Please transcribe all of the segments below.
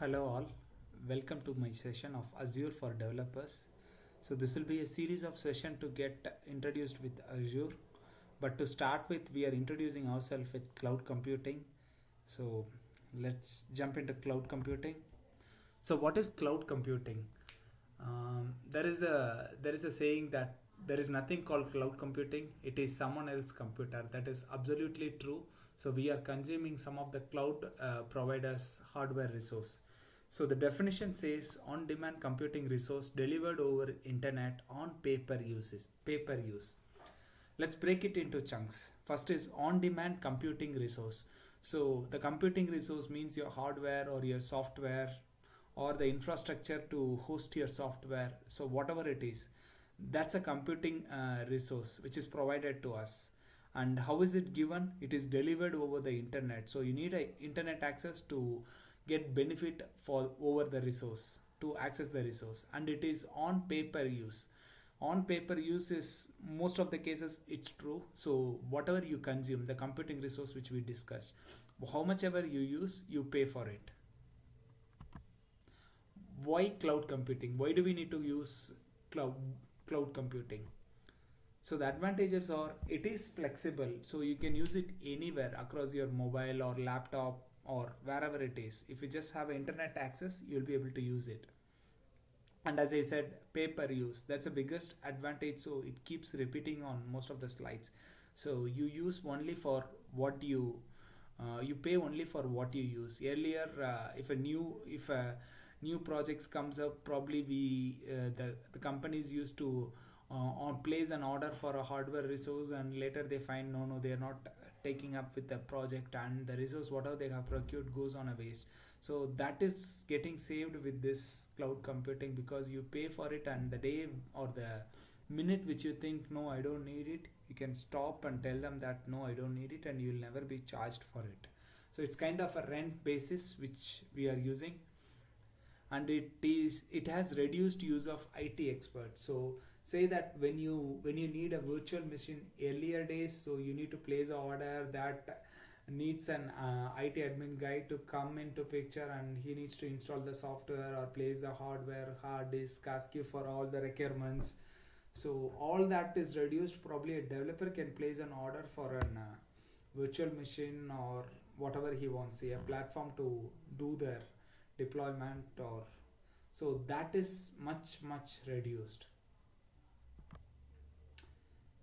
Hello all, welcome to my session of Azure for developers. So this will be a series of session to get introduced with Azure. But to start with, we are introducing ourselves with cloud computing. So let's jump into cloud computing. So what is cloud computing? There is a saying that there is nothing called cloud computing. It is someone else's computer. That is absolutely true. So we are consuming some of the cloud providers' hardware resource. So the definition says on-demand computing resource delivered over internet on paper uses. Paper use. Let's break it into chunks. First is on-demand computing resource. So the computing resource means your hardware or your software or the infrastructure to host your software. So whatever it is, that's a computing resource which is provided to us. And how is it given? It is delivered over the internet. So you need a internet access to get benefit for over the resource, to access the resource, and it is on paper use. On paper use is most of the cases it's true. So whatever you consume, the computing resource which we discussed, how much ever you use, you pay for it. Why cloud computing? Why do we need to use cloud cloud computing? So the advantages are it is flexible, so you can use it anywhere across your mobile or laptop or wherever it is. If you just have internet access, you'll be able to use it. And as I said, pay per use, that's the biggest advantage. So it keeps repeating on most of the slides. So you use only for what you pay only for what you use. Earlier, if a new projects comes up, probably the companies used to place an order for a hardware resource, and later they find no, they are not taking up with the project, and the resource whatever they have procured goes on a waste. So that is getting saved with this cloud computing, because you pay for it, and the day or the minute which you think no, I don't need it, you can stop and tell them that no, I don't need it, and you'll never be charged for it. So it's kind of a rent basis which we are using. And it has reduced use of IT experts. So say that when you need a virtual machine earlier days, so you need to place an order that needs an IT admin guy to come into picture, and he needs to install the software or place the hardware, hard disk, ask you for all the requirements. So all that is reduced. Probably a developer can place an order for an virtual machine or whatever he wants, say a platform to do their deployment, or so that is much reduced.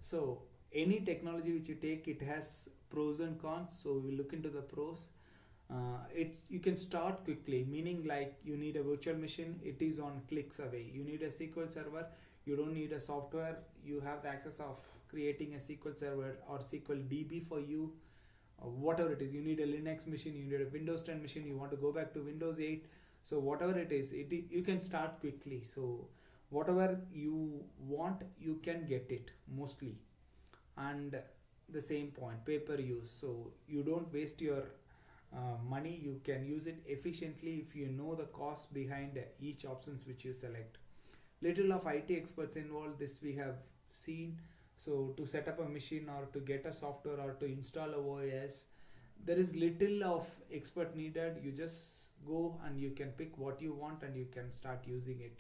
So any technology which you take, it has pros and cons. So we will look into the pros. It's you can start quickly, meaning like you need a virtual machine, it is on clicks away. You need a SQL server, you don't need a software, you have the access of creating a SQL server or SQL DB for you. Whatever it is, you need a Linux machine, you need a Windows 10 machine, you want to go back to Windows 8. So whatever it is, you can start quickly. So whatever you want, you can get it mostly. And the same point, pay per use, so you don't waste your money. You can use it efficiently if you know the cost behind each options which you select. Little of IT experts involved, this we have seen. So to set up a machine or to get a software or to install a OS, there is little of expert needed. You just go and you can pick what you want and you can start using it.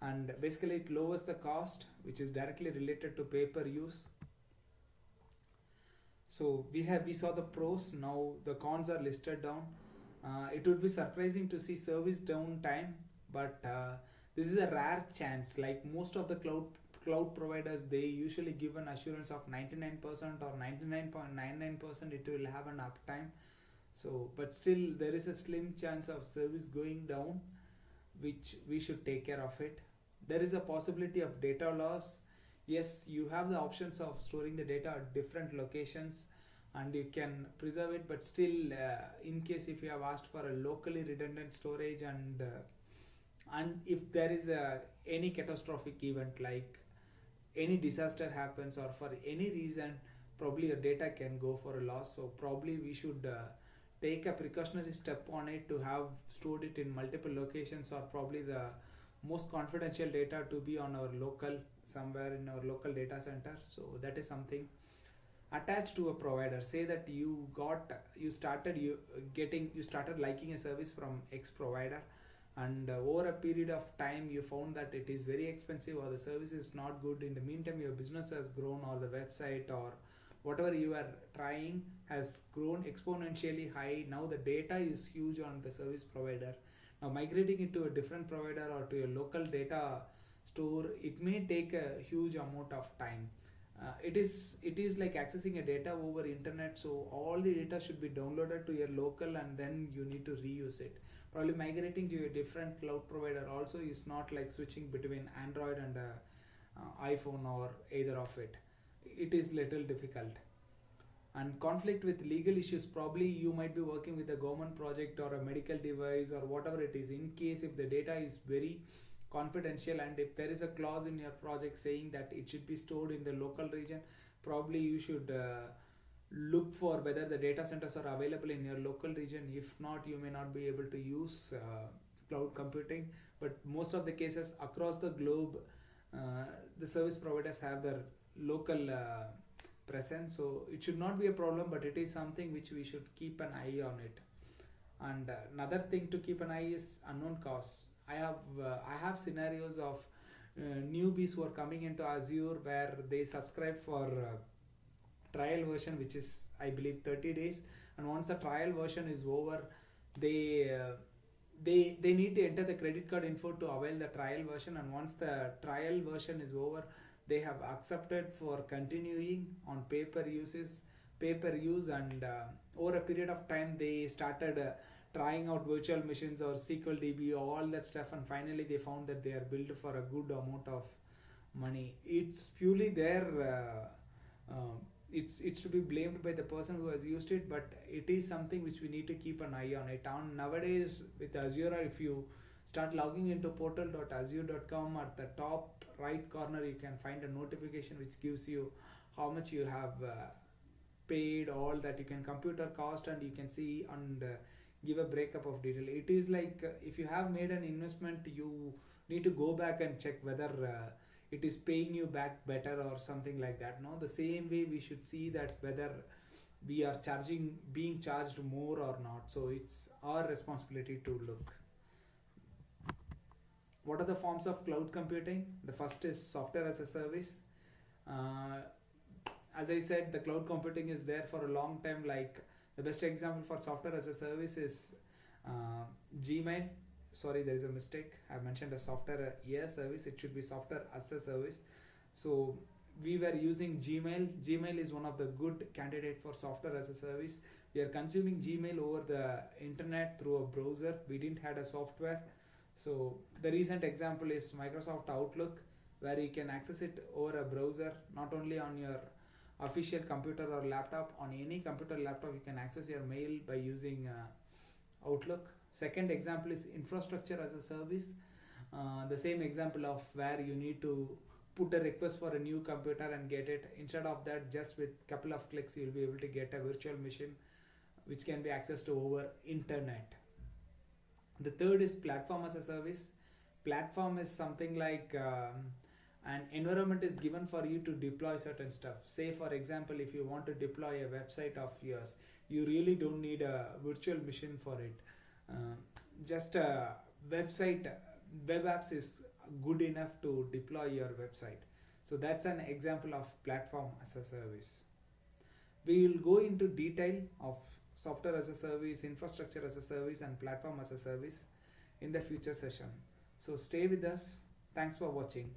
And basically it lowers the cost, which is directly related to pay per use. So we saw the pros. Now the cons are listed down. It would be surprising to see service downtime, but this is a rare chance. Like most of the cloud providers, they usually give an assurance of 99% or 99.99% it will have an uptime. So but still there is a slim chance of service going down, which we should take care of it. There is a possibility of data loss. Yes, you have the options of storing the data at different locations and you can preserve it, but still in case if you have asked for a locally redundant storage, and if there is any catastrophic event, like any disaster happens or for any reason, probably your data can go for a loss. So probably we should take a precautionary step on it to have stored it in multiple locations, or probably the most confidential data to be on our local, somewhere in our local data center. So that is something. attached to a provider. Say that you started liking a service from X provider, and over a period of time you found that it is very expensive or the service is not good. In the meantime, your business has grown, or the website or whatever you are trying has grown exponentially high. Now the data is huge on the service provider. Now migrating it to a different provider or to a local data store, it may take a huge amount of time. It is like accessing a data over internet, so all the data should be downloaded to your local and then you need to reuse it. Probably migrating to a different cloud provider also is not like switching between Android and iPhone or either of it. It is little difficult. And conflict with legal issues, probably you might be working with a government project or a medical device or whatever it is. In case if the data is very confidential and if there is a clause in your project saying that it should be stored in the local region, probably you should look for whether the data centers are available in your local region. If not, you may not be able to use cloud computing. But most of the cases across the globe, the service providers have their local presence, so it should not be a problem, but it is something which we should keep an eye on it. And another thing to keep an eye is unknown costs. I have scenarios of newbies who are coming into Azure where they subscribe for trial version, which is I believe 30 days, and once the trial version is over, they they need to enter the credit card info to avail the trial version, and once the trial version is over, they have accepted for continuing on paper use, and over a period of time they started trying out virtual machines or SQL DB, all that stuff, and finally they found that they are billed for a good amount of money. It's purely their it's to be blamed by the person who has used it, but it is something which we need to keep an eye on it. On nowadays with Azure, if you start logging into portal.azure.com, at the top right corner you can find a notification which gives you how much you have paid, all that. You can compute a cost and you can see and give a breakup of detail. It is like if you have made an investment, you need to go back and check whether it is paying you back better or something like that. No, the same way we should see that whether we are being charged more or not. So it's our responsibility to look. What are the forms of cloud computing? The first is software as a service. uh, as I said, the cloud computing is there for a long time. Like the best example for software as a service is Gmail. Sorry, there is a mistake. I mentioned a software service. It should be software as a service. So we were using Gmail. Gmail is one of the good candidate for software as a service. We are consuming Gmail over the internet through a browser. We didn't had a software. So the recent example is Microsoft Outlook, where you can access it over a browser, not only on your official computer or laptop. On any computer laptop you can access your mail by using Outlook. Second example is infrastructure as a service. The same example of where you need to put a request for a new computer and get it. Instead of that, just with couple of clicks you will be able to get a virtual machine which can be accessed over internet. The third is platform as a service. Platform is something like an environment is given for you to deploy certain stuff. Say for example, if you want to deploy a website of yours, you really don't need a virtual machine for it. Just a website, web apps is good enough to deploy your website. So that's an example of platform as a service. We will go into detail of software as a service, infrastructure as a service, and platform as a service in the future session. So stay with us. Thanks for watching.